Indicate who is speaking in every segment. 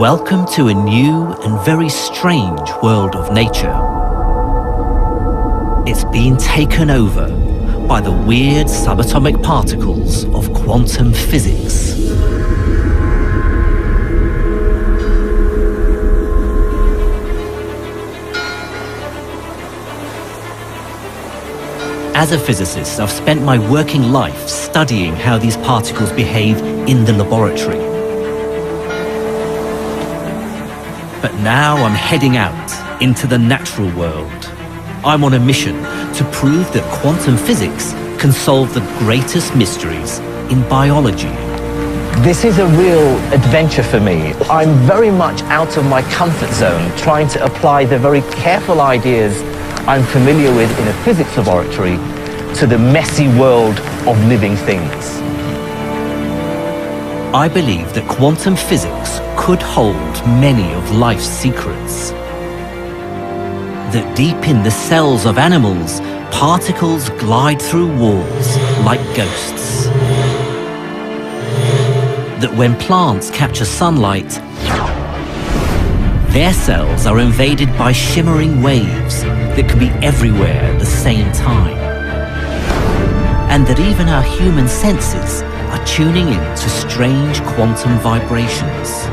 Speaker 1: Welcome to a new and very strange world of nature. It's been taken over by the weird subatomic particles of quantum physics. As a physicist, I've spent my working life studying how these particles behave in the laboratory. But now I'm heading out into the natural world. I'm on a mission to prove that quantum physics can solve the greatest mysteries in biology.
Speaker 2: This is a real adventure for me. I'm very much out of my comfort zone, trying to apply the very careful ideas I'm familiar with in a physics laboratory to the messy world of living things.
Speaker 1: I believe that quantum physics could hold many of life's secrets. That deep in the cells of animals, particles glide through walls like ghosts. That when plants capture sunlight, their cells are invaded by shimmering waves that can be everywhere at the same time. And that even our human senses are tuning in to strange quantum vibrations.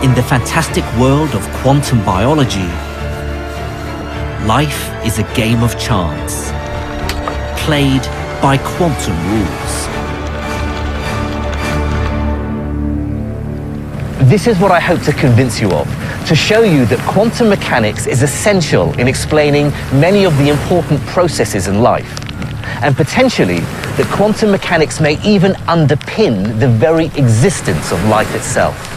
Speaker 1: In the fantastic world of quantum biology, life is a game of chance, played by quantum rules.
Speaker 2: This is what I hope to convince you of, to show you that quantum mechanics is essential in explaining many of the important processes in life, and potentially that quantum mechanics may even underpin the very existence of life itself.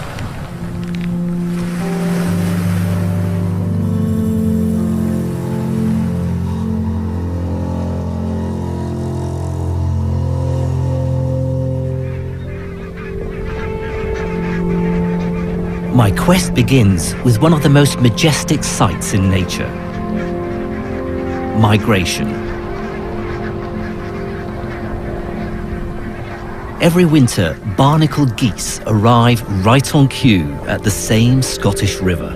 Speaker 1: My quest begins with one of the most majestic sights in nature: migration. Every winter, barnacled geese arrive right on cue at the same Scottish river.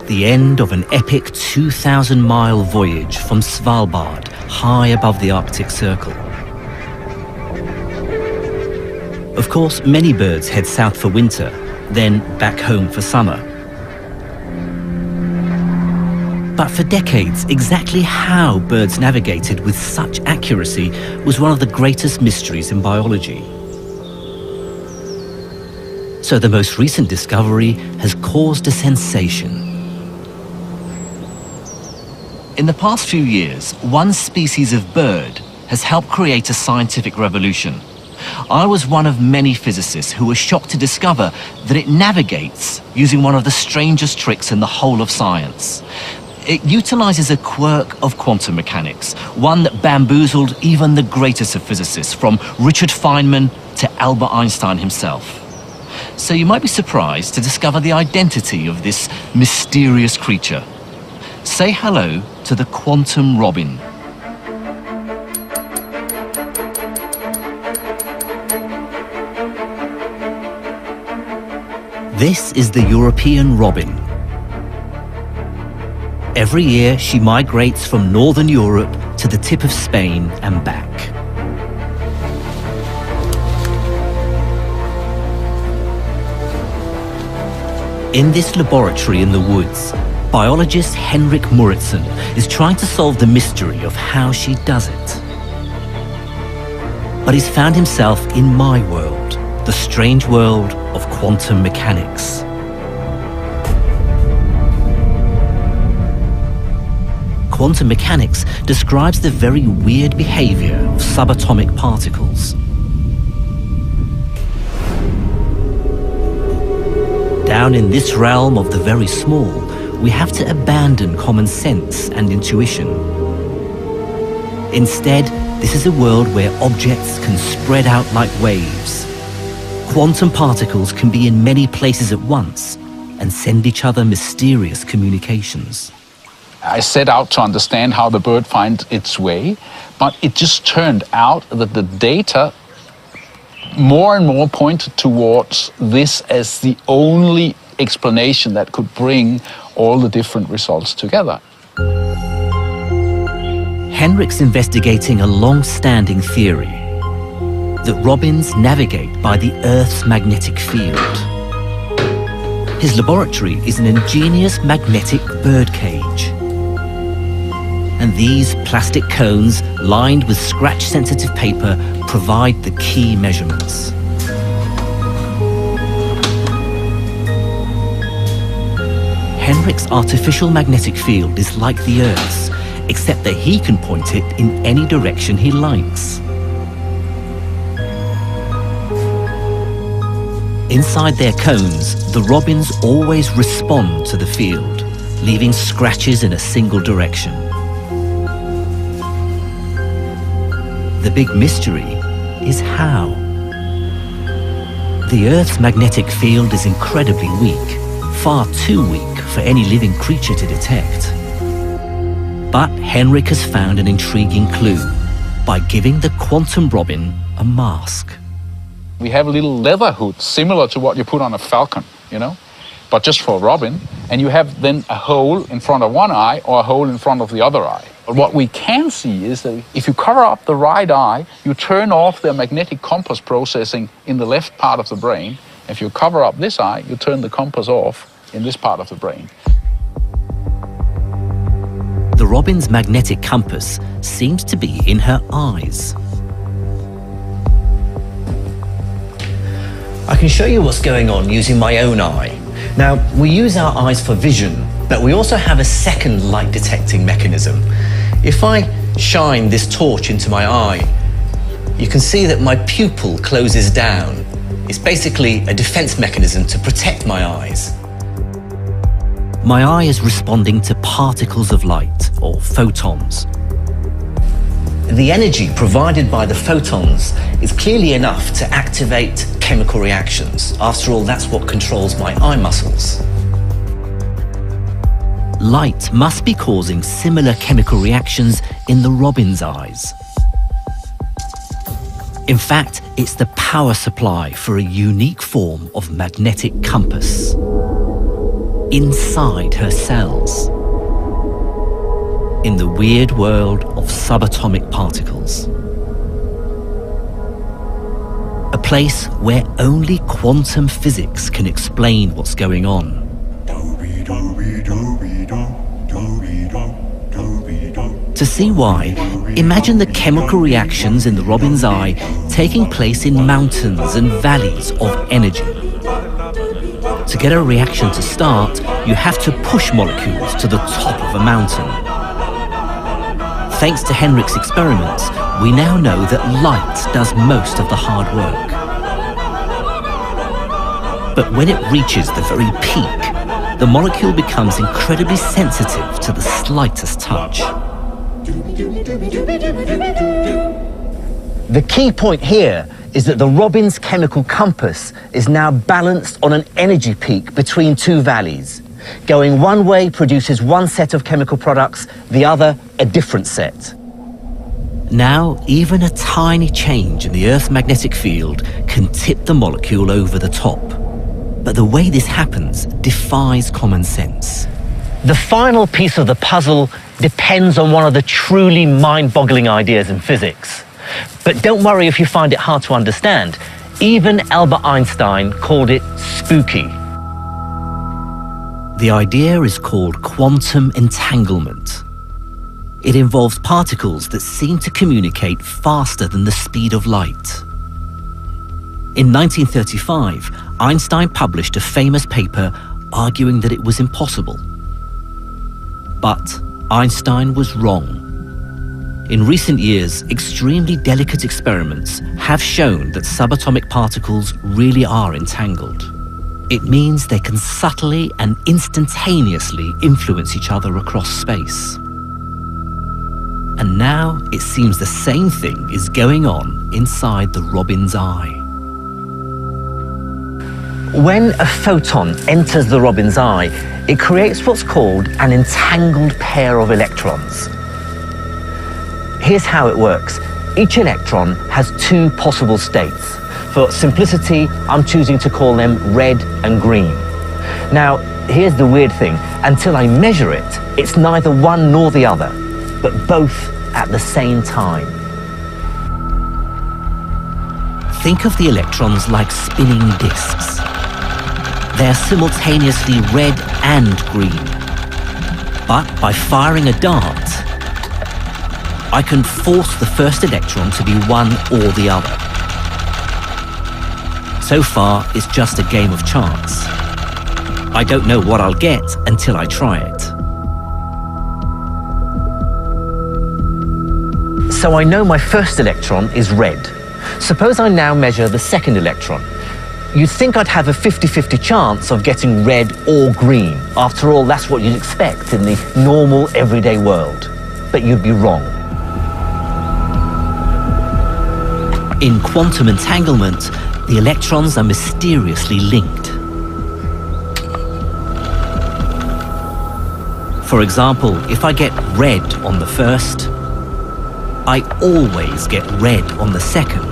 Speaker 1: The end of an epic 2,000-mile voyage from Svalbard, high above the Arctic Circle. Of course, many birds head south for winter, then back home for summer. But for decades, exactly how birds navigated with such accuracy was one of the greatest mysteries in biology. So the most recent discovery has caused a sensation. In the past few years, one species of bird has helped create a scientific revolution. I was one of many physicists who were shocked to discover that it navigates using one of the strangest tricks in the whole of science. It utilizes a quirk of quantum mechanics, one that bamboozled even the greatest of physicists, from Richard Feynman to Albert Einstein himself. So you might be surprised to discover the identity of this mysterious creature. Say hello to the quantum robin. This is the European robin. Every year she migrates from northern Europe to the tip of Spain and back. In this laboratory in the woods, biologist Henrik Moritzen is trying to solve the mystery of how she does it. But he's found himself in my world, the strange world of quantum mechanics. Quantum mechanics describes the very weird behavior of subatomic particles. Down in this realm of the very small, we have to abandon common sense and intuition. Instead, this is a world where objects can spread out like waves. Quantum particles can be in many places at once and send each other mysterious communications.
Speaker 3: I set out to understand how the bird finds its way, but it just turned out that the data more and more pointed towards this as the only explanation that could bring all the different results together.
Speaker 1: Henrik's investigating a long-standing theory that robins navigate by the Earth's magnetic field. His laboratory is an ingenious magnetic birdcage. And these plastic cones, lined with scratch-sensitive paper, provide the key measurements. Henrik's artificial magnetic field is like the Earth's, except that he can point it in any direction he likes. Inside their cones, the robins always respond to the field, leaving scratches in a single direction. The big mystery is how. The Earth's magnetic field is incredibly weak, far too weak for any living creature to detect. But Henrik has found an intriguing clue by giving the quantum robin a mask.
Speaker 3: We have a little leather hood similar to what you put on a falcon, you know, but just for a robin. And you have then a hole in front of one eye or a hole in front of the other eye. But what we can see is that if you cover up the right eye, you turn off the magnetic compass processing in the left part of the brain. If you cover up this eye, you turn the compass off in this part of the brain.
Speaker 1: The robin's magnetic compass seems to be in her eyes.
Speaker 2: I can show you what's going on using my own eye. Now, we use our eyes for vision, but we also have a second light detecting mechanism. If I shine this torch into my eye, you can see that my pupil closes down. It's basically a defense mechanism to protect my eyes.
Speaker 1: My eye is responding to particles of light, or photons.
Speaker 2: The energy provided by the photons is clearly enough to activate chemical reactions. After all, that's what controls my eye muscles.
Speaker 1: Light must be causing similar chemical reactions in the robin's eyes. In fact, it's the power supply for a unique form of magnetic compass inside her cells, in the weird world of subatomic particles. A place where only quantum physics can explain what's going on. To see why, imagine the chemical reactions in the robin's eye taking place in mountains and valleys of energy. To get a reaction to start, you have to push molecules to the top of a mountain. Thanks to Henrik's experiments, we now know that light does most of the hard work. But when it reaches the very peak, the molecule becomes incredibly sensitive to the slightest touch.
Speaker 2: The key point here is that the robin's chemical compass is now balanced on an energy peak between two valleys. Going one way produces one set of chemical products, the other a different set.
Speaker 1: Now, even a tiny change in the Earth's magnetic field can tip the molecule over the top. But the way this happens defies common sense.
Speaker 2: The final piece of the puzzle depends on one of the truly mind-boggling ideas in physics. But don't worry if you find it hard to understand. Even Albert Einstein called it spooky.
Speaker 1: The idea is called quantum entanglement. It involves particles that seem to communicate faster than the speed of light. In 1935, Einstein published a famous paper arguing that it was impossible. But Einstein was wrong. In recent years, extremely delicate experiments have shown that subatomic particles really are entangled. It means they can subtly and instantaneously influence each other across space. And now it seems the same thing is going on inside the robin's eye.
Speaker 2: When a photon enters the robin's eye, it creates what's called an entangled pair of electrons. Here's how it works. Each electron has two possible states. For simplicity, I'm choosing to call them red and green. Now, here's the weird thing. Until I measure it, it's neither one nor the other, but both at the same time.
Speaker 1: Think of the electrons like spinning disks. They're simultaneously red and green. But by firing a dart, I can force the first electron to be one or the other. So far, it's just a game of chance. I don't know what I'll get until I try it.
Speaker 2: So I know my first electron is red. Suppose I now measure the second electron. You'd think I'd have a 50-50 chance of getting red or green. After all, that's what you'd expect in the normal, everyday world. But you'd be wrong.
Speaker 1: In quantum entanglement, the electrons are mysteriously linked. For example, if I get red on the first, I always get red on the second.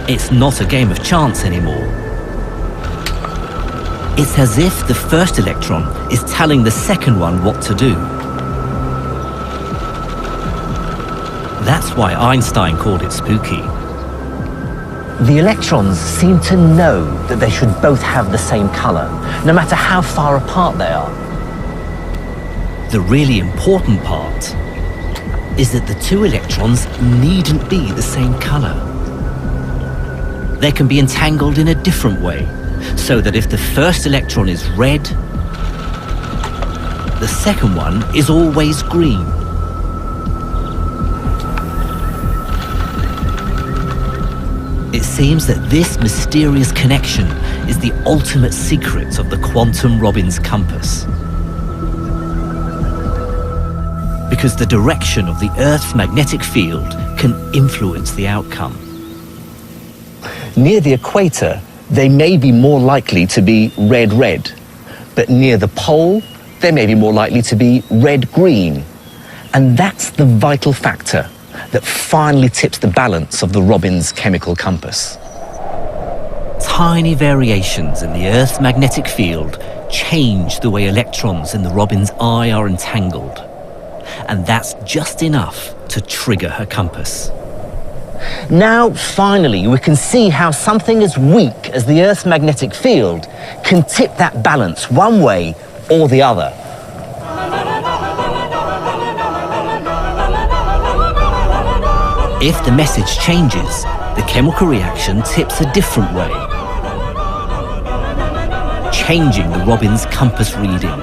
Speaker 1: It's not a game of chance anymore. It's as if the first electron is telling the second one what to do. That's why Einstein called it spooky.
Speaker 2: The electrons seem to know that they should both have the same color, no matter how far apart they are.
Speaker 1: The really important part is that the two electrons needn't be the same color. They can be entangled in a different way, so that if the first electron is red, the second one is always green. It seems that this mysterious connection is the ultimate secret of the quantum Robbins compass. Because the direction of the Earth's magnetic field can influence the outcome.
Speaker 2: Near the equator, they may be more likely to be red-red, but near the pole, they may be more likely to be red-green. And that's the vital factor that finally tips the balance of the Robbins chemical compass.
Speaker 1: Tiny variations in the Earth's magnetic field change the way electrons in the Robbins eye are entangled. And that's just enough to trigger her compass.
Speaker 2: Now, finally, we can see how something as weak as the Earth's magnetic field can tip that balance one way or the other.
Speaker 1: If the message changes, the chemical reaction tips a different way, changing the Robbins compass reading.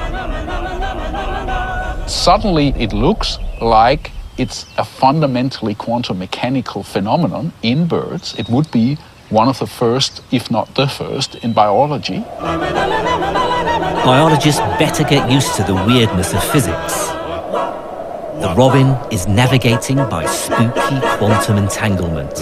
Speaker 3: Suddenly it looks like it's a fundamentally quantum mechanical phenomenon in birds. It would be one of the first, if not the first, in biology.
Speaker 1: Biologists better get used to the weirdness of physics. The robin is navigating by spooky quantum entanglement.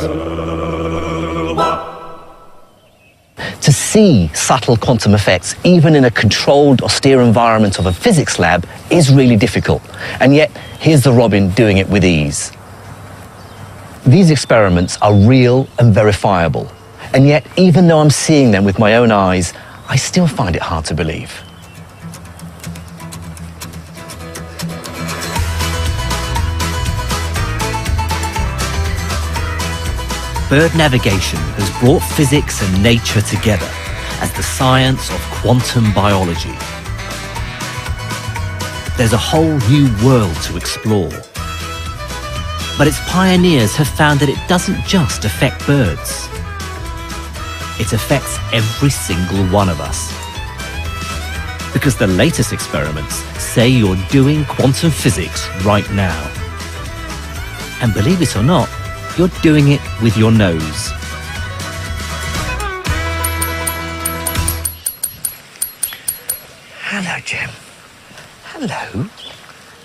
Speaker 2: To see subtle quantum effects, even in a controlled, austere environment of a physics lab, is really difficult. And yet, here's the robin doing it with ease. These experiments are real and verifiable. And yet, even though I'm seeing them with my own eyes, I still find it hard to believe.
Speaker 1: Bird navigation has brought physics and nature together as the science of quantum biology. There's a whole new world to explore. But its pioneers have found that it doesn't just affect birds. It affects every single one of us. Because the latest experiments say you're doing quantum physics right now. And believe it or not, you're doing it with your nose.
Speaker 2: Hello, Jim. Hello.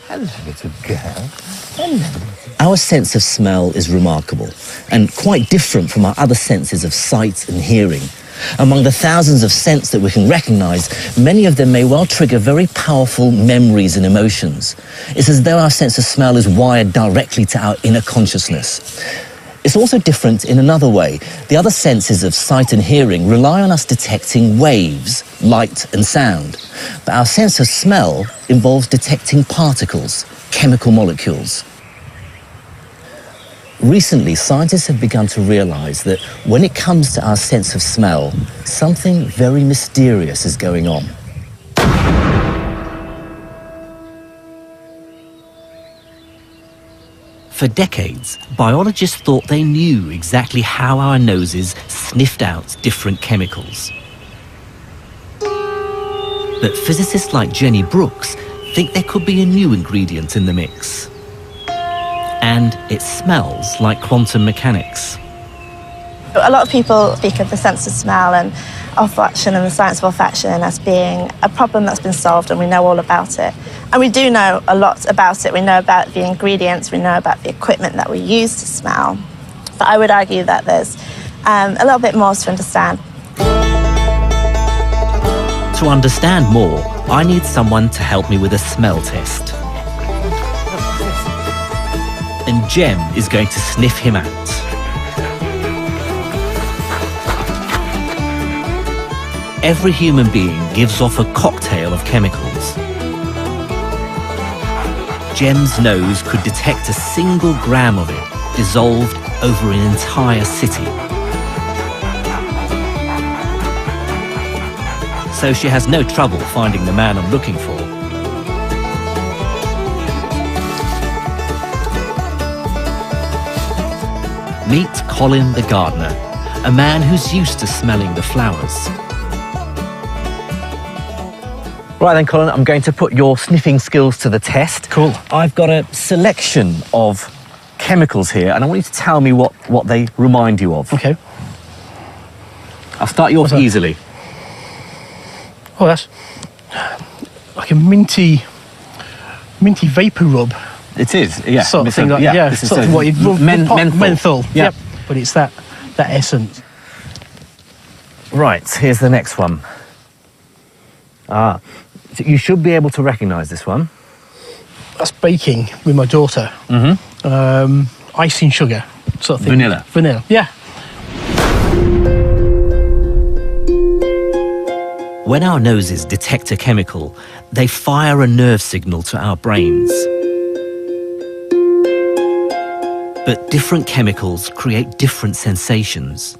Speaker 2: Hello, little girl. Hello. Our sense of smell is remarkable and quite different from our other senses of sight and hearing. Among the thousands of scents that we can recognize, many of them may well trigger very powerful memories and emotions. It's as though our sense of smell is wired directly to our inner consciousness. It's also different in another way. The other senses of sight and hearing rely on us detecting waves, light and sound. But our sense of smell involves detecting particles, chemical molecules. Recently, scientists have begun to realize that when it comes to our sense of smell, something very mysterious is going on. For decades, biologists thought they knew exactly how our noses sniffed out different chemicals. But physicists like Jenny Brooks think there could be a new ingredient in the mix. And it smells like quantum mechanics.
Speaker 4: A lot of people speak of the sense of smell and olfaction and the science of olfaction as being a problem that's been solved and we know all about it. And we do know a lot about it. We know about the ingredients, we know about the equipment that we use to smell. But I would argue that there's a little bit more to understand.
Speaker 1: To understand more, I need someone to help me with a smell test. And Jem is going to sniff him out. Every human being gives off a cocktail of chemicals. Jem's nose could detect a single gram of it dissolved over an entire city. So she has no trouble finding the man I'm looking for. Meet Colin the gardener, a man who's used to smelling the flowers.
Speaker 2: Right then, Colin, I'm going to put your sniffing skills to the test.
Speaker 5: Cool.
Speaker 2: I've got a selection of chemicals here, and I want you to tell me what they remind you of.
Speaker 5: Okay.
Speaker 2: I'll start you off easily.
Speaker 5: Oh, that's like a minty vapor rub.
Speaker 2: It is, yeah.
Speaker 5: Sort of thing like, yeah,
Speaker 2: this is
Speaker 5: sort of what you'd
Speaker 2: menthol.
Speaker 5: Menthol,
Speaker 2: yeah.
Speaker 5: yep. But it's that essence.
Speaker 2: Right, here's the next one. So you should be able to recognise this one.
Speaker 5: That's baking with my daughter. Mm-hmm. Icing sugar, sort of thing. Vanilla, yeah.
Speaker 1: When our noses detect a chemical, they fire a nerve signal to our brains. But different chemicals create different sensations.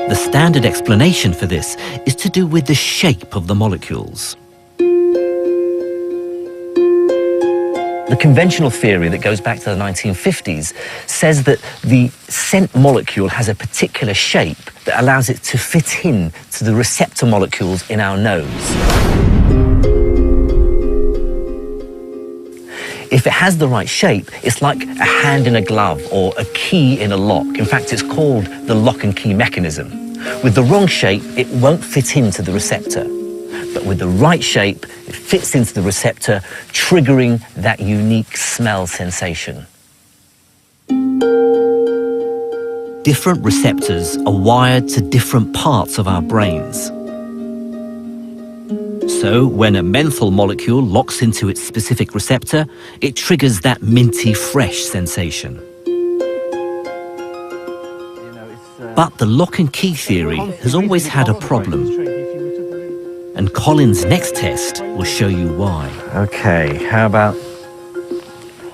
Speaker 1: The standard explanation for this is to do with the shape of the molecules.
Speaker 2: The conventional theory that goes back to the 1950s says that the scent molecule has a particular shape that allows it to fit in to the receptor molecules in our nose. If it has the right shape, it's like a hand in a glove or a key in a lock. In fact, it's called the lock and key mechanism. With the wrong shape, it won't fit into the receptor. But with the right shape, it fits into the receptor, triggering that unique smell sensation.
Speaker 1: Different receptors are wired to different parts of our brains. So when a menthol molecule locks into its specific receptor, it triggers that minty fresh sensation. But the lock and key theory has always had a problem. And Colin's next test will show you why.
Speaker 2: Okay, how about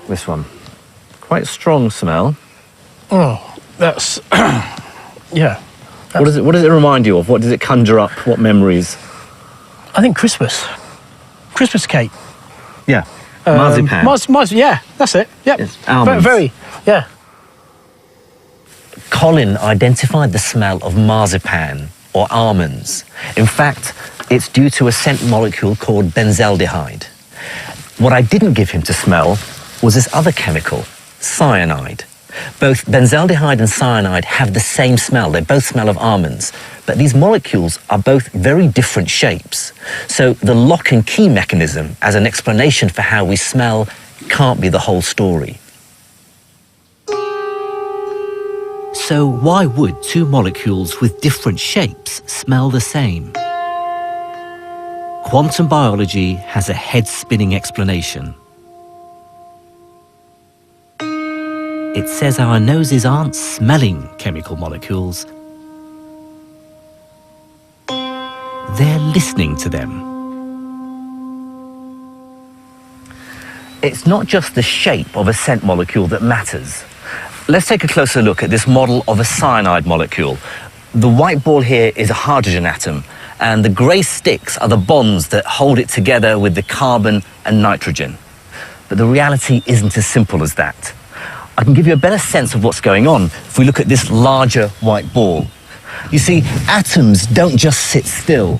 Speaker 2: this one? Quite strong smell.
Speaker 5: Oh, that's yeah.
Speaker 2: What does it remind you of? What does it conjure up? What memories?
Speaker 5: I think Christmas cake.
Speaker 2: Yeah, marzipan.
Speaker 5: Yeah, that's it. Yep.
Speaker 2: Yes, almonds.
Speaker 5: Very, yeah.
Speaker 2: Colin identified the smell of marzipan or almonds. In fact, it's due to a scent molecule called benzaldehyde. What I didn't give him to smell was this other chemical, cyanide. Both benzaldehyde and cyanide have the same smell. They both smell of almonds. But these molecules are both very different shapes. So the lock and key mechanism as an explanation for how we smell can't be the whole story.
Speaker 1: So why would two molecules with different shapes smell the same? Quantum biology has a head-spinning explanation. it says our noses aren't smelling chemical molecules. They're listening to them.
Speaker 2: It's not just the shape of a scent molecule that matters. Let's take a closer look at this model of a cyanide molecule. The white ball here is a hydrogen atom, and the grey sticks are the bonds that hold it together with the carbon and nitrogen. But the reality isn't as simple as that. I can give you a better sense of what's going on if we look at this larger white ball. You see, atoms don't just sit still.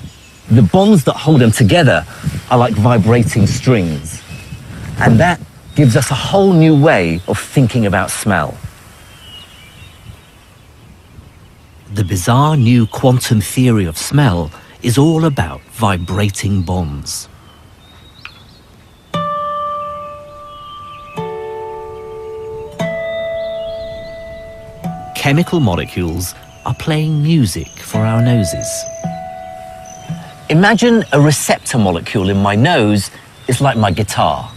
Speaker 2: The bonds that hold them together are like vibrating strings. And that gives us a whole new way of thinking about smell.
Speaker 1: The bizarre new quantum theory of smell is all about vibrating bonds. Chemical molecules are playing music for our noses.
Speaker 2: Imagine a receptor molecule in my nose is like my guitar.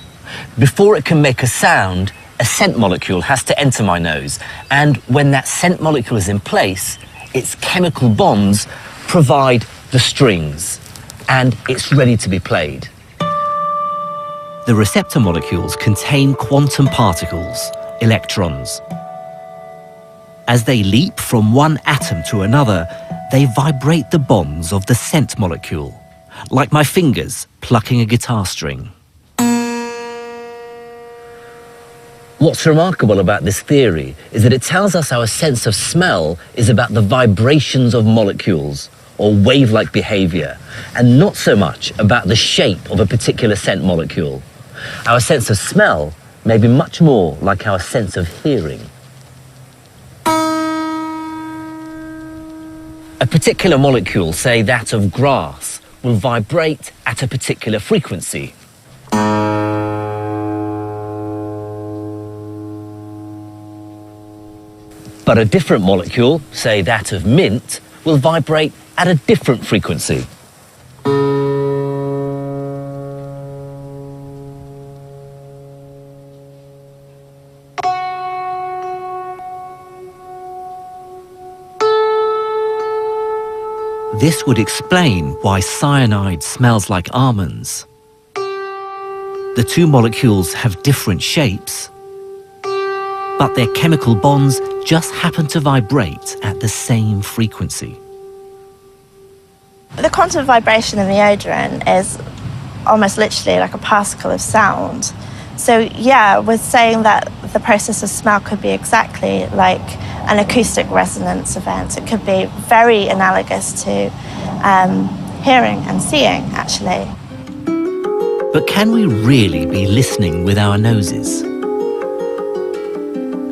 Speaker 2: Before it can make a sound, a scent molecule has to enter my nose. And when that scent molecule is in place, its chemical bonds provide the strings, and it's ready to be played.
Speaker 1: The receptor molecules contain quantum particles, electrons. As they leap from one atom to another, they vibrate the bonds of the scent molecule, like my fingers plucking a guitar string.
Speaker 2: What's remarkable about this theory is that it tells us our sense of smell is about the vibrations of molecules, or wave-like behavior, and not so much about the shape of a particular scent molecule. Our sense of smell may be much more like our sense of hearing. A particular molecule, say that of grass, will vibrate at a particular frequency. But a different molecule, say that of mint, will vibrate at a different frequency.
Speaker 1: This would explain why cyanide smells like almonds. The two molecules have different shapes, but their chemical bonds just happen to vibrate at the same frequency.
Speaker 4: The quantum vibration in the odoron is almost literally like a particle of sound. So yeah, we're saying that the process of smell could be exactly like an acoustic resonance event. It could be very analogous to hearing and seeing, actually.
Speaker 1: But can we really be listening with our noses?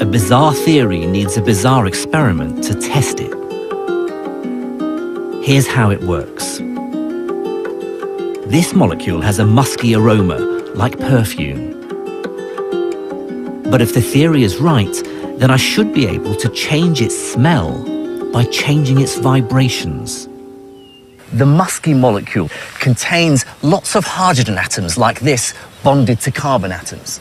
Speaker 1: A bizarre theory needs a bizarre experiment to test it. Here's how it works. This molecule has a musky aroma, like perfume. But if the theory is right, then I should be able to change its smell by changing its vibrations.
Speaker 2: The musky molecule contains lots of hydrogen atoms like this bonded to carbon atoms.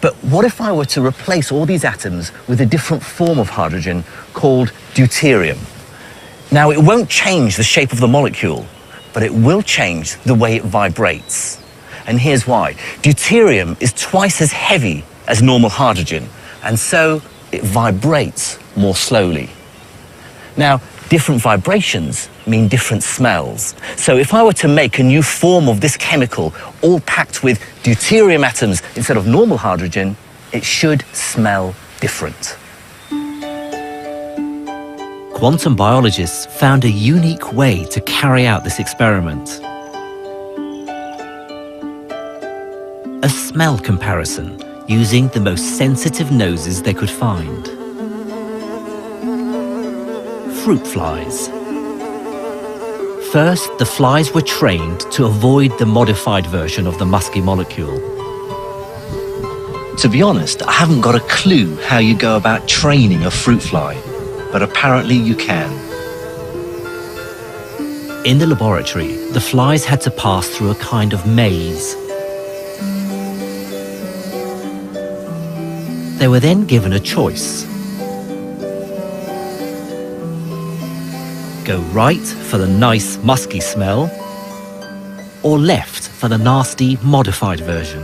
Speaker 2: But what if I were to replace all these atoms with a different form of hydrogen called deuterium? Now, it won't change the shape of the molecule, but it will change the way it vibrates. And here's why. Deuterium is twice as heavy as normal hydrogen, and so it vibrates more slowly. Now, different vibrations mean different smells. So if I were to make a new form of this chemical, all packed with deuterium atoms instead of normal hydrogen, it should smell different.
Speaker 1: Quantum biologists found a unique way to carry out this experiment. A smell comparison using the most sensitive noses they could find. Fruit flies. First, the flies were trained to avoid the modified version of the musky molecule.
Speaker 6: To be honest, I haven't got a clue how you go about training a fruit fly, but apparently you can.
Speaker 1: In the laboratory, the flies had to pass through a kind of maze. They were then given a choice. Go right for the nice musky smell, or left for the nasty modified version.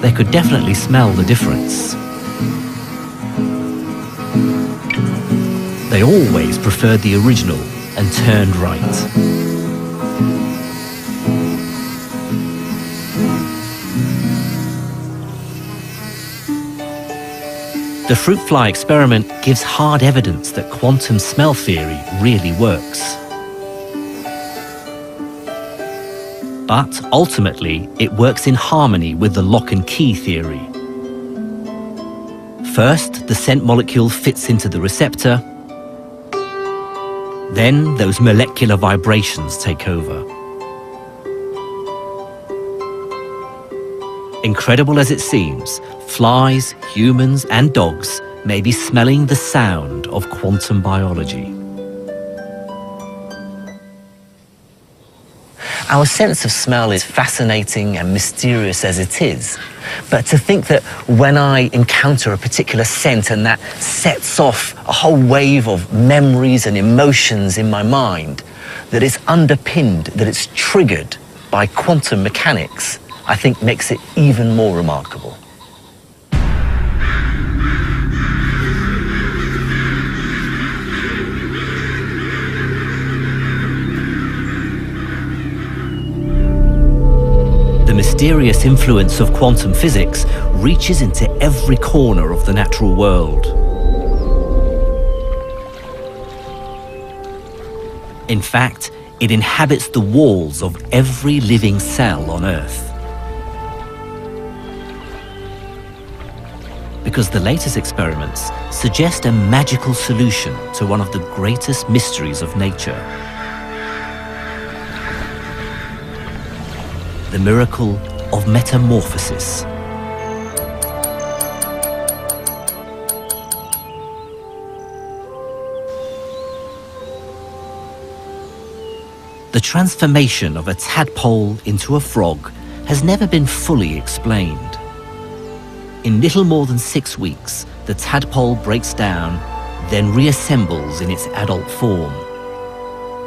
Speaker 1: They could definitely smell the difference. They always preferred the original and turned right. The fruit fly experiment gives hard evidence that quantum smell theory really works. But ultimately, it works in harmony with the lock and key theory. First, the scent molecule fits into the receptor. Then those molecular vibrations take over. Incredible as it seems, flies, humans and dogs may be smelling the sound of quantum biology.
Speaker 2: Our sense of smell is fascinating and mysterious as it is. But to think that when I encounter a particular scent and that sets off a whole wave of memories and emotions in my mind, that it's underpinned, that it's triggered by quantum mechanics, I think makes it even more remarkable.
Speaker 1: The mysterious influence of quantum physics reaches into every corner of the natural world. In fact, it inhabits the walls of every living cell on Earth. Because the latest experiments suggest a magical solution to one of the greatest mysteries of nature. The miracle of metamorphosis. The transformation of a tadpole into a frog has never been fully explained. In little more than 6 weeks, the tadpole breaks down, then reassembles in its adult form.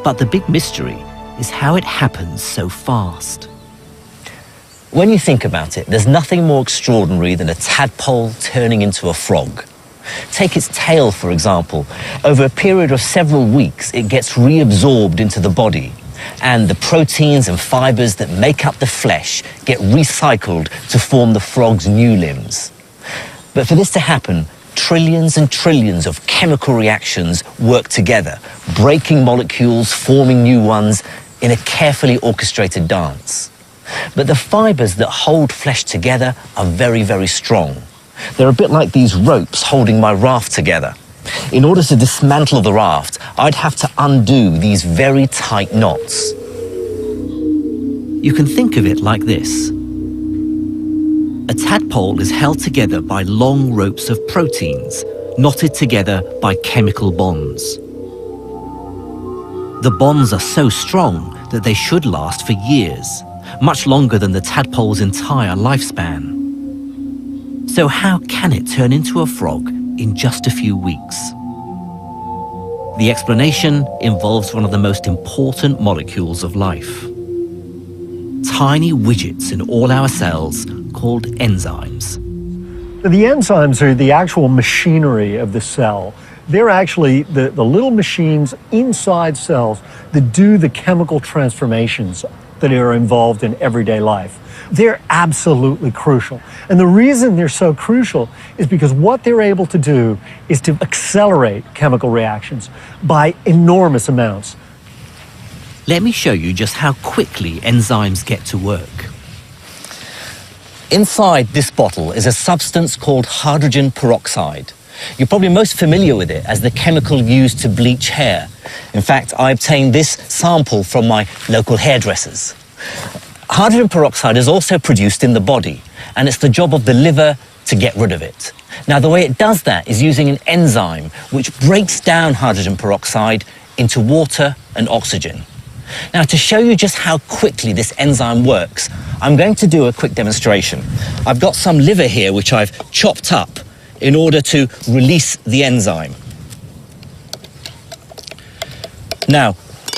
Speaker 1: But the big mystery is how it happens so fast.
Speaker 2: When you think about it, there's nothing more extraordinary than a tadpole turning into a frog. Take its tail, for example. Over a period of several weeks, it gets reabsorbed into the body, and the proteins and fibers that make up the flesh get recycled to form the frog's new limbs. But for this to happen, trillions and trillions of chemical reactions work together, breaking molecules, forming new ones in a carefully orchestrated dance. But the fibers that hold flesh together are very, very strong. They're a bit like these ropes holding my raft together. In order to dismantle the raft, I'd have to undo these very tight knots.
Speaker 1: You can think of it like this. A tadpole is held together by long ropes of proteins, knotted together by chemical bonds. The bonds are so strong that they should last for years, much longer than the tadpole's entire lifespan. So how can it turn into a frog in just a few weeks? The explanation involves one of the most important molecules of life. Tiny widgets in all our cells called enzymes.
Speaker 7: The enzymes are the actual machinery of the cell. They're actually the little machines inside cells that do the chemical transformations that are involved in everyday life. They're absolutely crucial. And the reason they're so crucial is because what they're able to do is to accelerate chemical reactions by enormous amounts.
Speaker 1: Let me show you just how quickly enzymes get to work.
Speaker 2: Inside this bottle is a substance called hydrogen peroxide. You're probably most familiar with it as the chemical used to bleach hair. In fact, I obtained this sample from my local hairdressers. Hydrogen peroxide is also produced in the body, and it's the job of the liver to get rid of it. Now, the way it does that is using an enzyme which breaks down hydrogen peroxide into water and oxygen. Now, to show you just how quickly this enzyme works, I'm going to do a quick demonstration. I've got some liver here which I've chopped up in order to release the enzyme. Now,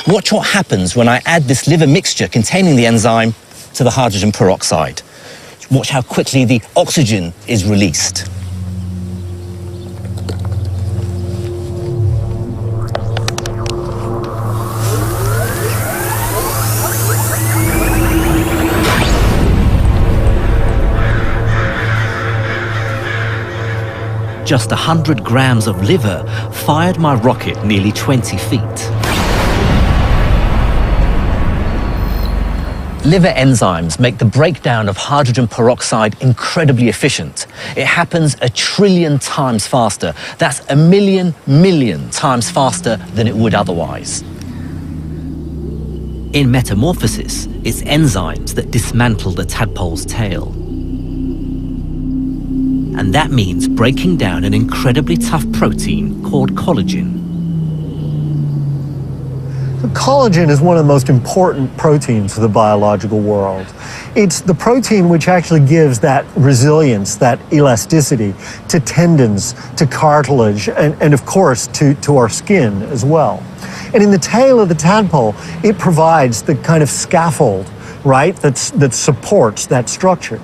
Speaker 2: watch what happens when I add this liver mixture containing the enzyme to the hydrogen peroxide. Watch how quickly the oxygen is released.
Speaker 1: Just 100 grams of liver fired my rocket nearly 20 feet.
Speaker 2: Liver enzymes make the breakdown of hydrogen peroxide incredibly efficient. It happens 1 trillion times faster. That's 1 million times faster than it would otherwise.
Speaker 1: In metamorphosis, it's enzymes that dismantle the tadpole's tail. And that means breaking down an incredibly tough protein called collagen.
Speaker 7: Collagen is one of the most important proteins of the biological world. It's the protein which actually gives that resilience, that elasticity to tendons, to cartilage, and of course to our skin as well. And in the tail of the tadpole, it provides the kind of scaffold, right, that supports that structure.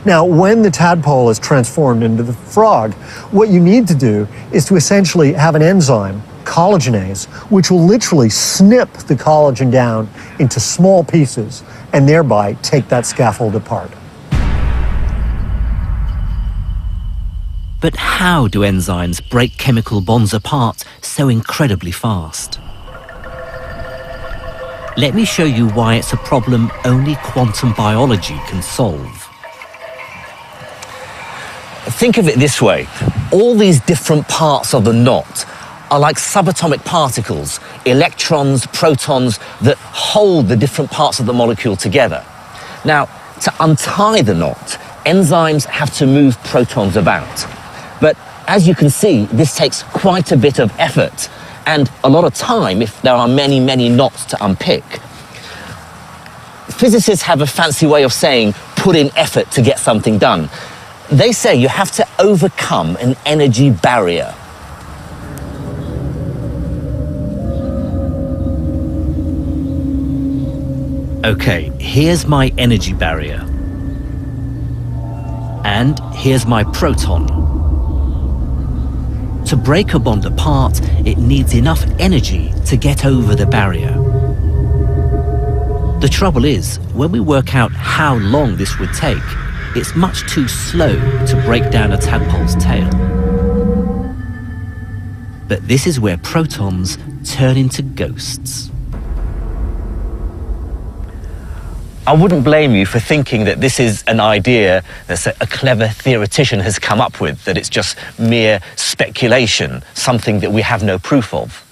Speaker 7: Now, when the tadpole is transformed into the frog, what you need to do is to essentially have an enzyme, collagenase, which will literally snip the collagen down into small pieces and thereby take that scaffold apart.
Speaker 1: But how do enzymes break chemical bonds apart so incredibly fast? Let me show you why it's a problem only quantum biology can solve.
Speaker 2: Think of it this way. All these different parts of the knot are like subatomic particles, electrons, protons, that hold the different parts of the molecule together. Now, to untie the knot, enzymes have to move protons about. But as you can see, this takes quite a bit of effort and a lot of time if there are many, many knots to unpick. Physicists have a fancy way of saying, put in effort to get something done. They say you have to overcome an energy barrier.
Speaker 1: Okay, here's my energy barrier. And here's my proton. To break a bond apart, it needs enough energy to get over the barrier. The trouble is, when we work out how long this would take, it's much too slow to break down a tadpole's tail. But this is where protons turn into ghosts.
Speaker 2: I wouldn't blame you for thinking that this is an idea that a clever theoretician has come up with, that it's just mere speculation, something that we have no proof of.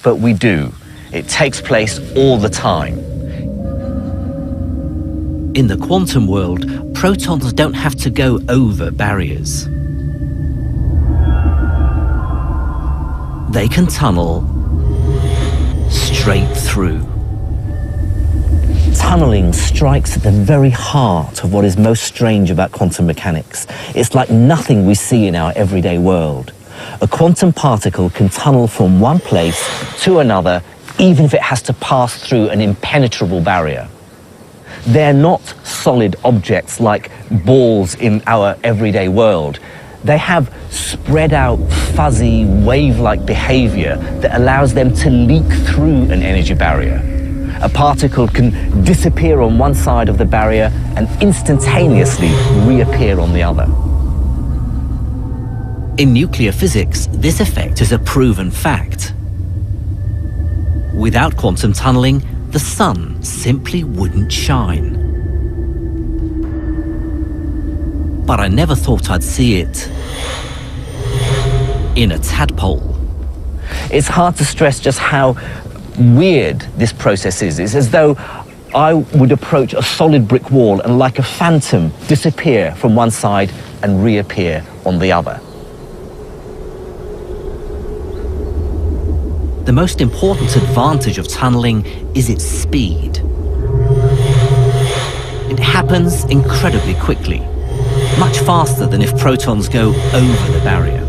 Speaker 2: But we do. It takes place all the time.
Speaker 1: In the quantum world, protons don't have to go over barriers. They can tunnel straight through.
Speaker 2: Tunneling strikes at the very heart of what is most strange about quantum mechanics. It's like nothing we see in our everyday world. A quantum particle can tunnel from one place to another, even if it has to pass through an impenetrable barrier. They're not solid objects like balls in our everyday world. They have spread out, fuzzy, wave-like behavior that allows them to leak through an energy barrier. A particle can disappear on one side of the barrier and instantaneously reappear on the other.
Speaker 1: In nuclear physics, this effect is a proven fact. Without quantum tunneling, the sun simply wouldn't shine. But I never thought I'd see it in a tadpole.
Speaker 2: It's hard to stress just how weird this process is. It's as though I would approach a solid brick wall and, like a phantom, disappear from one side and reappear on the other.
Speaker 1: the most important advantage of tunneling is its speed. It happens incredibly quickly, much faster than if protons go over the barrier.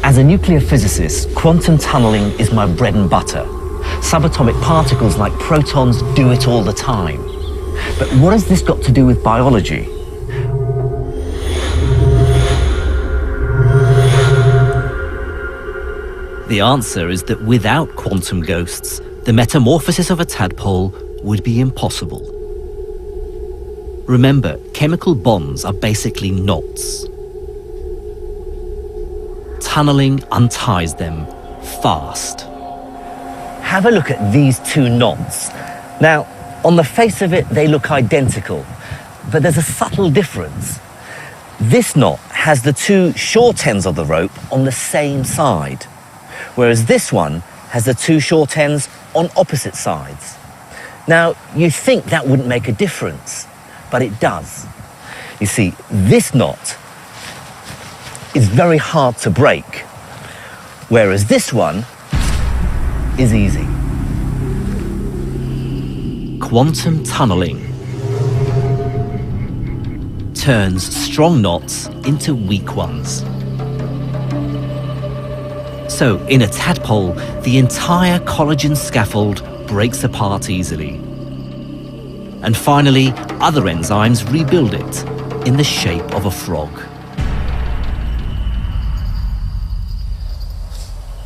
Speaker 2: As a nuclear physicist, quantum tunneling is my bread and butter. Subatomic particles like protons do it all the time. But what has this got to do with biology?
Speaker 1: The answer is that without quantum ghosts, the metamorphosis of a tadpole would be impossible. Remember, chemical bonds are basically knots. Tunneling unties them fast.
Speaker 2: Have a look at these two knots. Now, on the face of it, they look identical, but there's a subtle difference. This knot has the two short ends of the rope on the same side, whereas this one has the two short ends on opposite sides. Now, you'd think that wouldn't make a difference, but it does. You see, this knot is very hard to break, whereas this one is easy.
Speaker 1: Quantum tunneling turns strong knots into weak ones. So, in a tadpole, the entire collagen scaffold breaks apart easily. And finally, other enzymes rebuild it in the shape of a frog.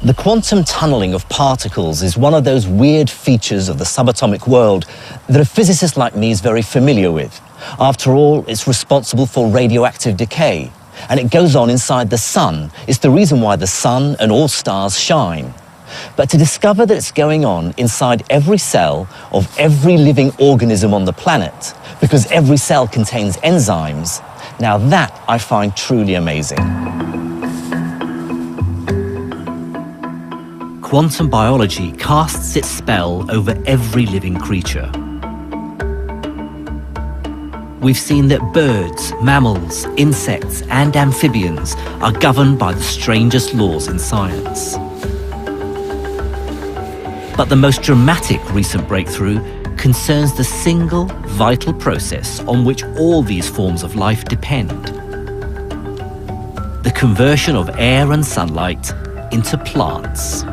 Speaker 2: The quantum tunneling of particles is one of those weird features of the subatomic world that a physicist like me is very familiar with. After all, it's responsible for radioactive decay, and it goes on inside the sun. It's the reason why the sun and all stars shine. But to discover that it's going on inside every cell of every living organism on the planet, because every cell contains enzymes, now that I find truly amazing.
Speaker 1: Quantum biology casts its spell over every living creature. We've seen that birds, mammals, insects, and amphibians are governed by the strangest laws in science. But the most dramatic recent breakthrough concerns the single vital process on which all these forms of life depend: the conversion of air and sunlight into plants.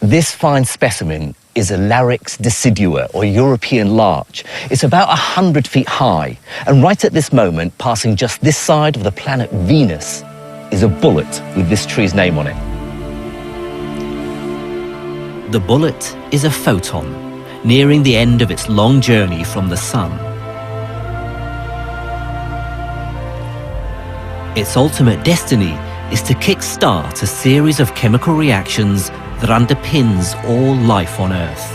Speaker 2: This fine specimen is a Larix decidua, or European larch. It's about 100 feet high, and right at this moment, passing just this side of the planet Venus, is a bullet with this tree's name on it.
Speaker 1: The bullet is a photon, nearing the end of its long journey from the sun. Its ultimate destiny is to kick-start a series of chemical reactions that underpins all life on Earth.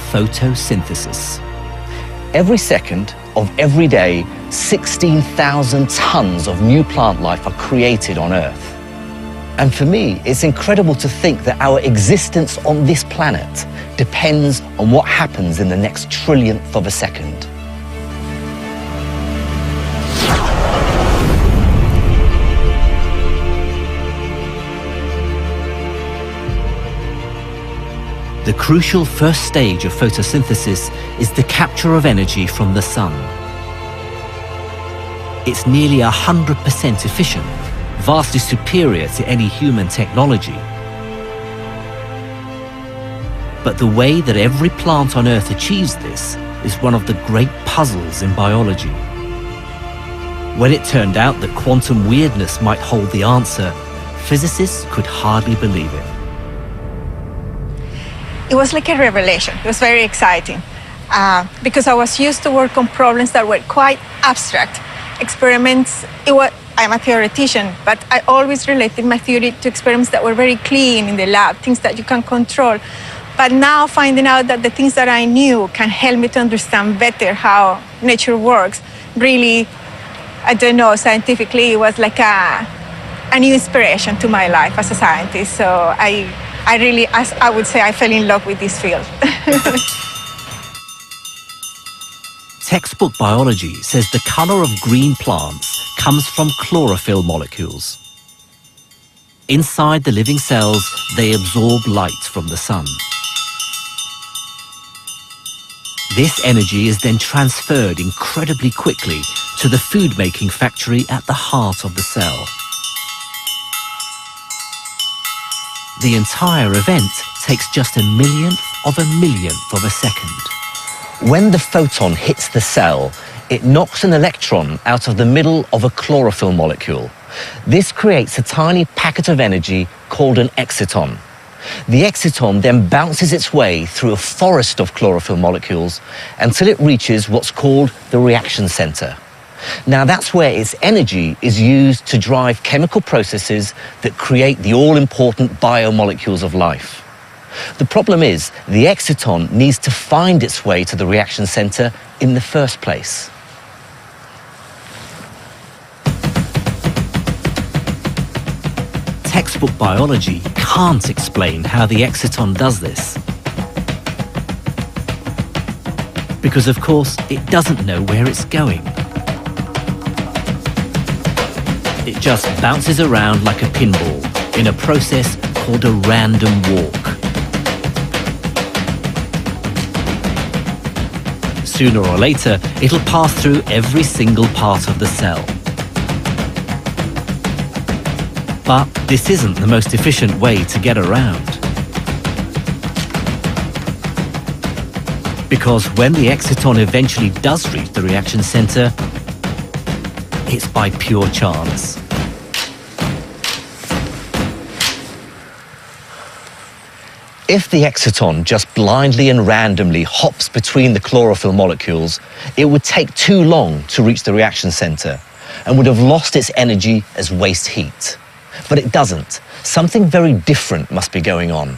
Speaker 1: Photosynthesis.
Speaker 2: Every second of every day, 16,000 tons of new plant life are created on Earth. And for me, it's incredible to think that our existence on this planet depends on what happens in the next trillionth of a second.
Speaker 1: The crucial first stage of photosynthesis is the capture of energy from the sun. It's nearly 100% efficient, vastly superior to any human technology. But the way that every plant on Earth achieves this is one of the great puzzles in biology. When it turned out that quantum weirdness might hold the answer, physicists could hardly believe it.
Speaker 8: It was like a revelation. It was very exciting because I was used to work on problems that were quite abstract. Experiments, I'm a theoretician, but I always related my theory to experiments that were very clean in the lab, things that you can control. But now finding out that the things that I knew can help me to understand better how nature works, really, I don't know, scientifically, it was like a new inspiration to my life as a scientist. So I really, as I would say, I fell in love with this field.
Speaker 1: Textbook biology says the colour of green plants comes from chlorophyll molecules. Inside the living cells, they absorb light from the sun. This energy is then transferred incredibly quickly to the food-making factory at the heart of the cell. The entire event takes just a millionth of a second.
Speaker 2: When the photon hits the cell, it knocks an electron out of the middle of a chlorophyll molecule. This creates a tiny packet of energy called an exciton. The exciton then bounces its way through a forest of chlorophyll molecules until it reaches what's called the reaction center. Now that's where its energy is used to drive chemical processes that create the all-important biomolecules of life. The problem is the exciton needs to find its way to the reaction center in the first place.
Speaker 1: Textbook biology can't explain how the exciton does this. Because, of course, it doesn't know where it's going. It just bounces around like a pinball in a process called a random walk. Sooner or later, it'll pass through every single part of the cell. But this isn't the most efficient way to get around. Because when the exciton eventually does reach the reaction center, it's by pure chance.
Speaker 2: If the exciton just blindly and randomly hops between the chlorophyll molecules, it would take too long to reach the reaction center and would have lost its energy as waste heat. But it doesn't. Something very different must be going on.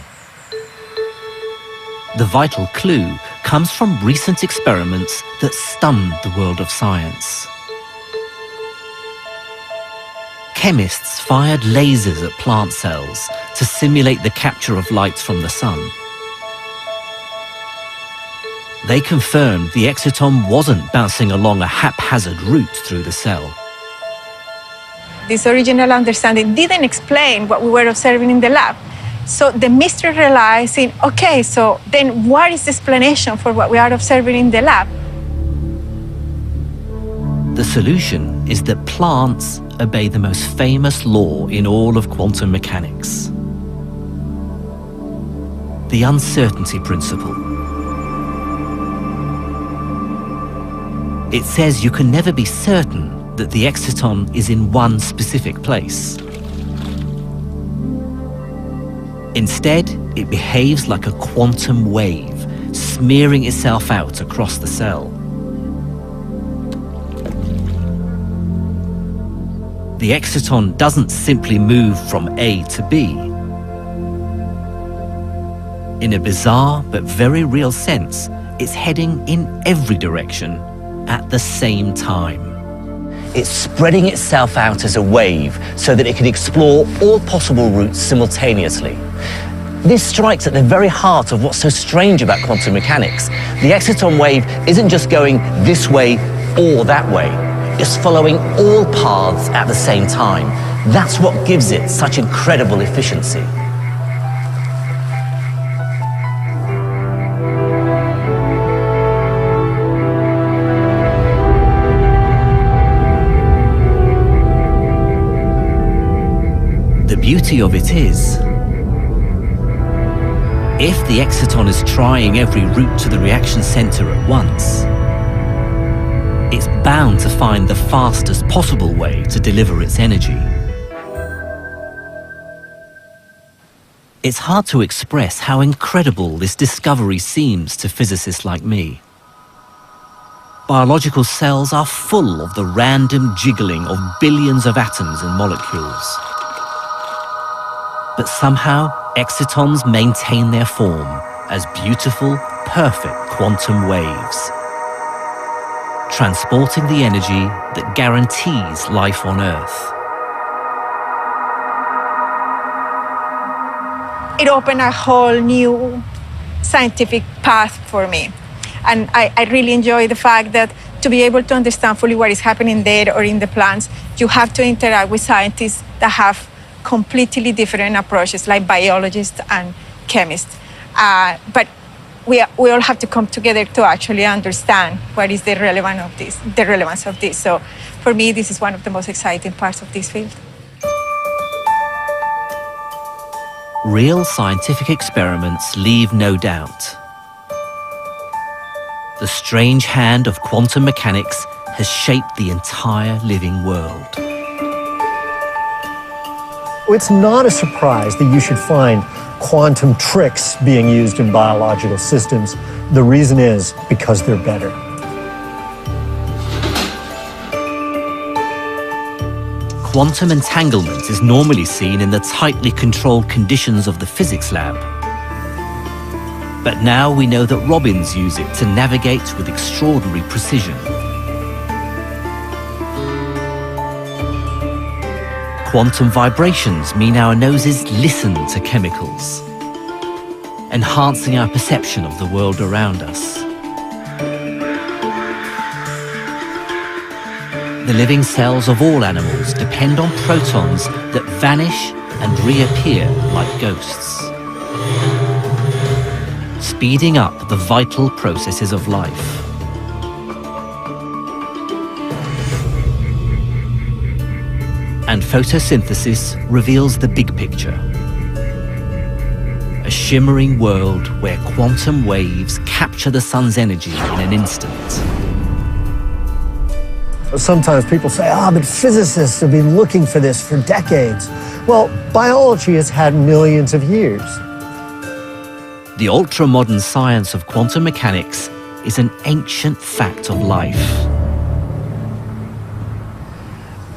Speaker 1: The vital clue comes from recent experiments that stunned the world of science. Chemists fired lasers at plant cells to simulate the capture of light from the sun. They confirmed the exciton wasn't bouncing along a haphazard route through the cell.
Speaker 8: This original understanding didn't explain what we were observing in the lab. So the mystery relies in, okay, so then what is the explanation for what we are observing in the lab?
Speaker 1: The solution is that plants obey the most famous law in all of quantum mechanics: the uncertainty principle. It says you can never be certain that the exciton is in one specific place. Instead, it behaves like a quantum wave, smearing itself out across the cell. The exciton doesn't simply move from A to B. In a bizarre but very real sense, it's heading in every direction at the same time.
Speaker 2: It's spreading itself out as a wave so that it can explore all possible routes simultaneously. This strikes at the very heart of what's so strange about quantum mechanics. The exciton wave isn't just going this way or that way. It's following all paths at the same time. That's what gives it such incredible efficiency.
Speaker 1: The beauty of it is, if the exciton is trying every route to the reaction center at once, it's bound to find the fastest possible way to deliver its energy. It's hard to express how incredible this discovery seems to physicists like me. Biological cells are full of the random jiggling of billions of atoms and molecules. But somehow, excitons maintain their form as beautiful, perfect quantum waves, transporting the energy that guarantees life on Earth.
Speaker 8: It opened a whole new scientific path for me. And I really enjoy the fact that to be able to understand fully what is happening there or in the plants, you have to interact with scientists that have completely different approaches, like biologists and chemists. But we all have to come together to actually understand what is the relevance of this. So for me, this is one of the most exciting parts of this field.
Speaker 1: Real scientific experiments leave no doubt. The strange hand of quantum mechanics has shaped the entire living world.
Speaker 7: It's not a surprise that you should find quantum tricks being used in biological systems. The reason is because they're better.
Speaker 1: Quantum entanglement is normally seen in the tightly controlled conditions of the physics lab. But now we know that robins use it to navigate with extraordinary precision. Quantum vibrations mean our noses listen to chemicals, enhancing our perception of the world around us. The living cells of all animals depend on protons that vanish and reappear like ghosts, speeding up the vital processes of life. And photosynthesis reveals the big picture. A shimmering world where quantum waves capture the sun's energy in an instant.
Speaker 7: Sometimes people say, but physicists have been looking for this for decades. Well, biology has had millions of years.
Speaker 1: The ultra-modern science of quantum mechanics is an ancient fact of life.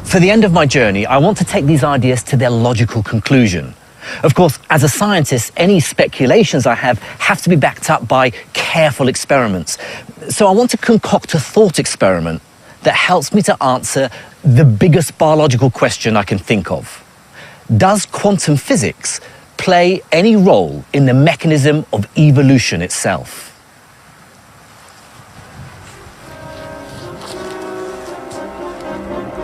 Speaker 2: For the end of my journey, I want to take these ideas to their logical conclusion. Of course, as a scientist, any speculations I have to be backed up by careful experiments. So I want to concoct a thought experiment that helps me to answer the biggest biological question I can think of. Does quantum physics play any role in the mechanism of evolution itself?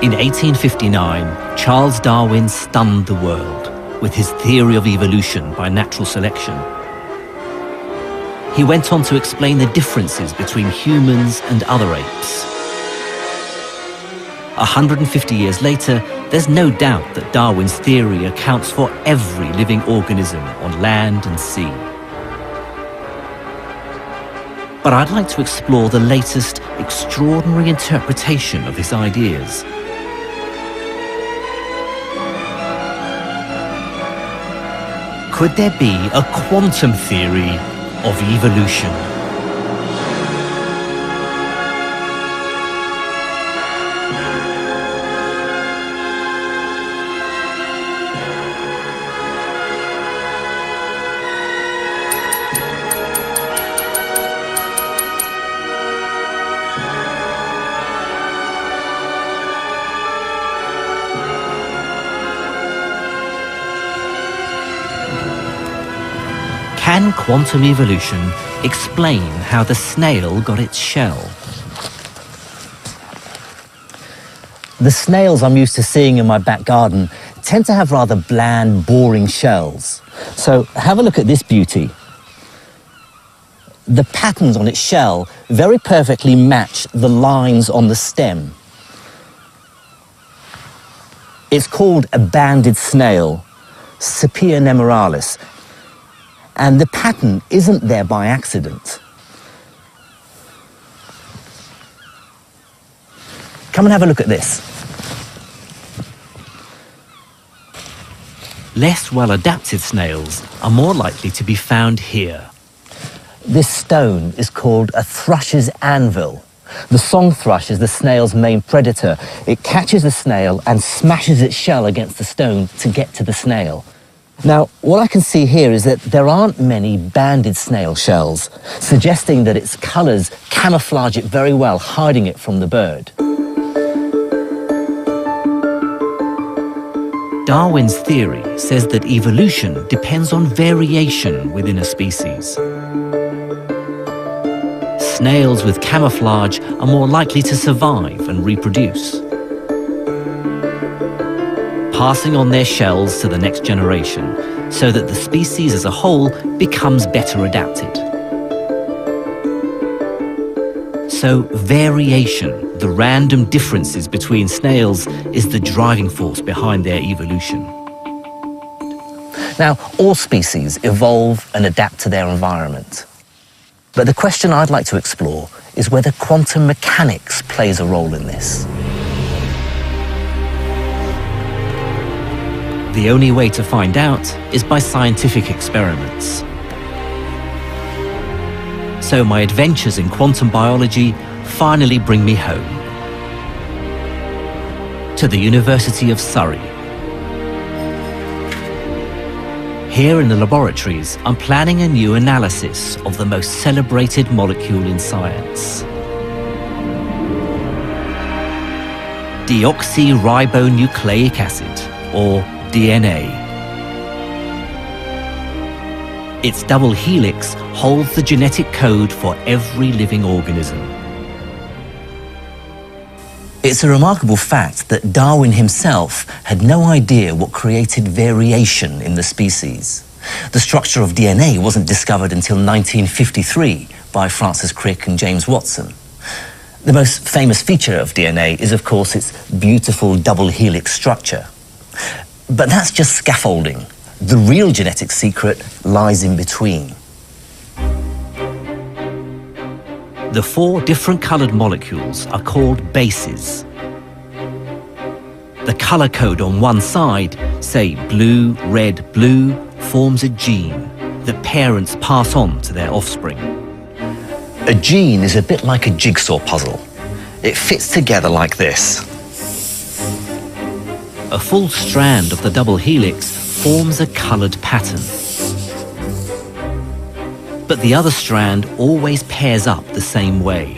Speaker 1: In 1859, Charles Darwin stunned the world with his theory of evolution by natural selection. He went on to explain the differences between humans and other apes. 150 years later, there's no doubt that Darwin's theory accounts for every living organism on land and sea. But I'd like to explore the latest extraordinary interpretation of his ideas. Could there be a quantum theory of evolution? Can quantum evolution explain how the snail got its shell?
Speaker 2: The snails I'm used to seeing in my back garden tend to have rather bland, boring shells. So have a look at this beauty. The patterns on its shell very perfectly match the lines on the stem. It's called a banded snail, Sepia nemoralis. And the pattern isn't there by accident. Come and have a look at this.
Speaker 1: Less well-adapted snails are more likely to be found here.
Speaker 2: This stone is called a thrush's anvil. The song thrush is the snail's main predator. It catches the snail and smashes its shell against the stone to get to the snail. Now, what I can see here is that there aren't many banded snail shells, suggesting that its colours camouflage it very well, hiding it from the bird.
Speaker 1: Darwin's theory says that evolution depends on variation within a species. snails with camouflage are more likely to survive and reproduce, passing on their shells to the next generation so that the species as a whole becomes better adapted. So variation, the random differences between snails, is the driving force behind their evolution.
Speaker 2: Now, all species evolve and adapt to their environment. But the question I'd like to explore is whether quantum mechanics plays a role in this.
Speaker 1: The only way to find out is by scientific experiments. So my adventures in quantum biology finally bring me home to the University of Surrey. Here in the laboratories, I'm planning a new analysis of the most celebrated molecule in science. Deoxyribonucleic acid, or DNA. Its double helix holds the genetic code for every living organism.
Speaker 2: It's a remarkable fact that Darwin himself had no idea what created variation in the species. The structure of DNA wasn't discovered until 1953 by Francis Crick and James Watson. The most famous feature of DNA is, of course, its beautiful double helix structure. But that's just scaffolding. The real genetic secret lies in between.
Speaker 1: The 4 different coloured molecules are called bases. The colour code on one side, say blue, red, blue, forms a gene that parents pass on to their offspring.
Speaker 2: A gene is a bit like a jigsaw puzzle. It fits together like this.
Speaker 1: A full strand of the double helix forms a coloured pattern. But the other strand always pairs up the same way.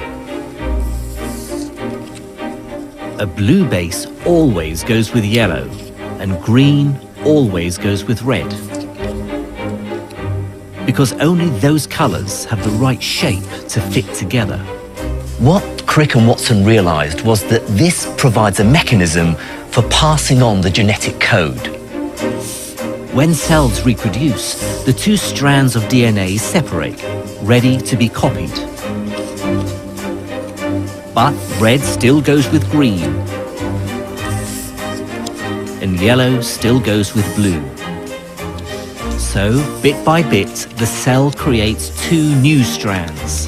Speaker 1: A blue base always goes with yellow, and green always goes with red. Because only those colours have the right shape to fit together.
Speaker 2: What Crick and Watson realised was that this provides a mechanism for passing on the genetic code.
Speaker 1: When cells reproduce, the 2 strands of DNA separate, ready to be copied. But red still goes with green, and yellow still goes with blue. So, bit by bit, the cell creates 2 new strands.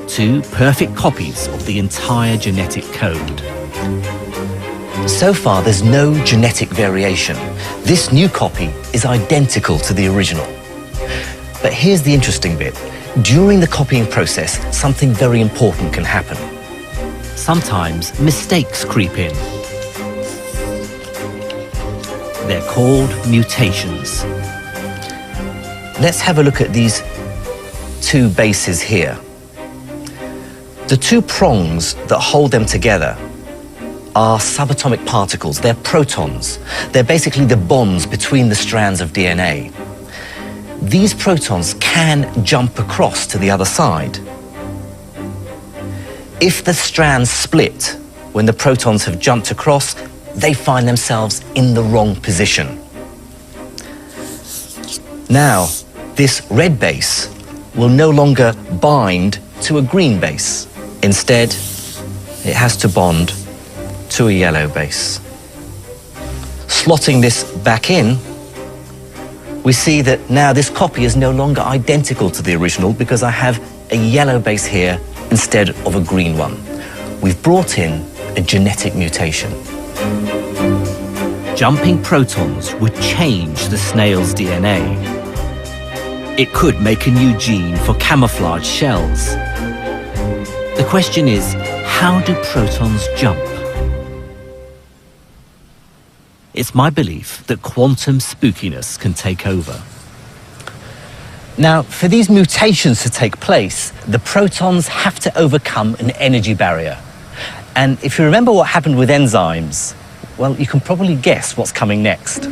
Speaker 1: 2 perfect copies of the entire genetic code.
Speaker 2: So far, there's no genetic variation. This new copy is identical to the original. But here's the interesting bit. During the copying process, something very important can happen.
Speaker 1: Sometimes mistakes creep in. They're called mutations.
Speaker 2: Let's have a look at these 2 bases here. The 2 prongs that hold them together are subatomic particles. They're protons. They're basically the bonds between the strands of DNA. These protons can jump across to the other side. If the strands split when the protons have jumped across, they find themselves in the wrong position. Now, this red base will no longer bind to a green base. Instead, it has to bond to a yellow base. Slotting this back in, we see that now this copy is no longer identical to the original because I have a yellow base here instead of a green one. We've brought in a genetic mutation.
Speaker 1: Jumping protons would change the snail's DNA. It could make a new gene for camouflage shells. The question is, how do protons jump? It's my belief that quantum spookiness can take over.
Speaker 2: Now, for these mutations to take place, the protons have to overcome an energy barrier. And if you remember what happened with enzymes, well, you can probably guess what's coming next.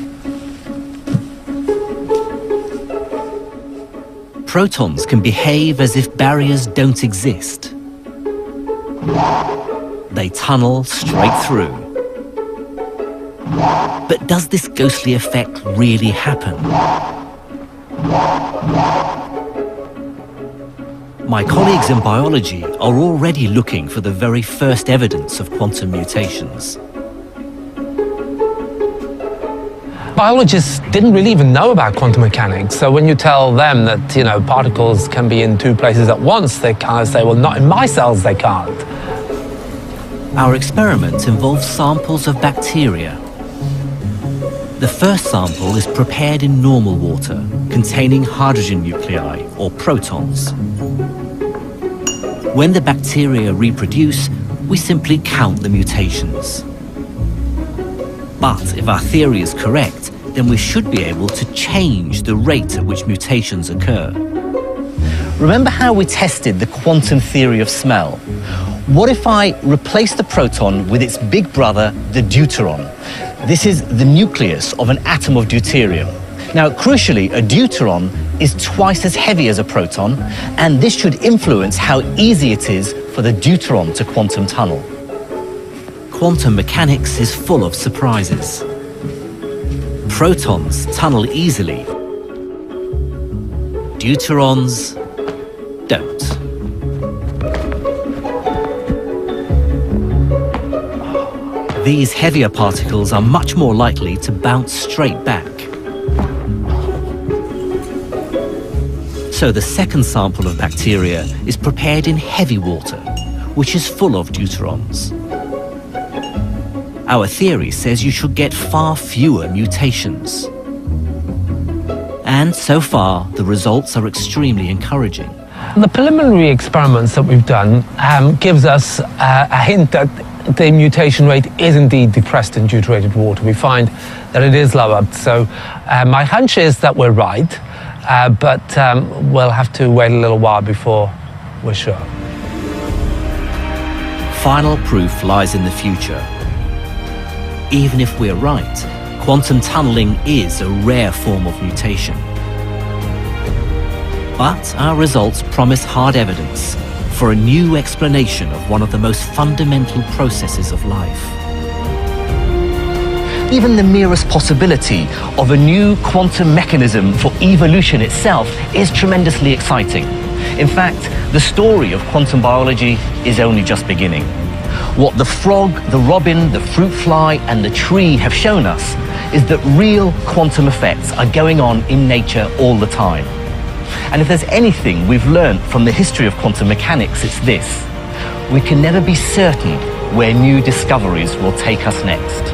Speaker 1: Protons can behave as if barriers don't exist. They tunnel straight through. But does this ghostly effect really happen? My colleagues in biology are already looking for the very first evidence of quantum mutations.
Speaker 9: Biologists didn't really even know about quantum mechanics, so when you tell them that, particles can be in two places at once, they kind of say, well, not in my cells, they can't.
Speaker 1: Our experiment involves samples of bacteria. The first sample is prepared in normal water, containing hydrogen nuclei, or protons. When the bacteria reproduce, we simply count the mutations. But if our theory is correct, then we should be able to change the rate at which mutations occur.
Speaker 2: Remember how we tested the quantum theory of smell? What if I replace the proton with its big brother, the deuteron? This is the nucleus of an atom of deuterium. Now, crucially, a deuteron is twice as heavy as a proton, and this should influence how easy it is for the deuteron to quantum tunnel.
Speaker 1: Quantum mechanics is full of surprises. Protons tunnel easily. Deuterons don't. These heavier particles are much more likely to bounce straight back. So the second sample of bacteria is prepared in heavy water, which is full of deuterons. Our theory says you should get far fewer mutations. And so far, the results are extremely encouraging.
Speaker 9: The preliminary experiments that we've done gives us a hint that the mutation rate is indeed depressed in deuterated water. We find that it is lower. So my hunch is that we're right, but we'll have to wait a little while before we're sure.
Speaker 1: Final proof lies in the future. Even if we're right, quantum tunneling is a rare form of mutation. But our results promise hard evidence for a new explanation of one of the most fundamental processes of life.
Speaker 2: Even the merest possibility of a new quantum mechanism for evolution itself is tremendously exciting. In fact, the story of quantum biology is only just beginning. What the frog, the robin, the fruit fly, and the tree have shown us is that real quantum effects are going on in nature all the time. And if there's anything we've learned from the history of quantum mechanics, it's this: we can never be certain where new discoveries will take us next.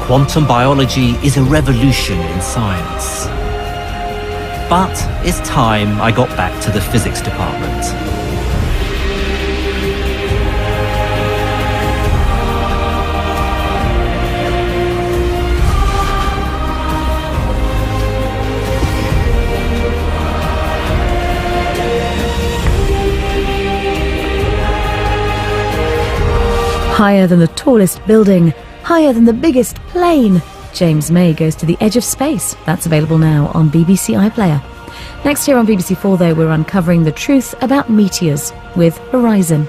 Speaker 1: Quantum biology is a revolution in science. But it's time I got back to the physics department.
Speaker 10: Higher than the tallest building, higher than the biggest plane, James May goes to the edge of space. That's available now on BBC iPlayer. Next year on BBC4, though, we're uncovering the truth about meteors with Horizon.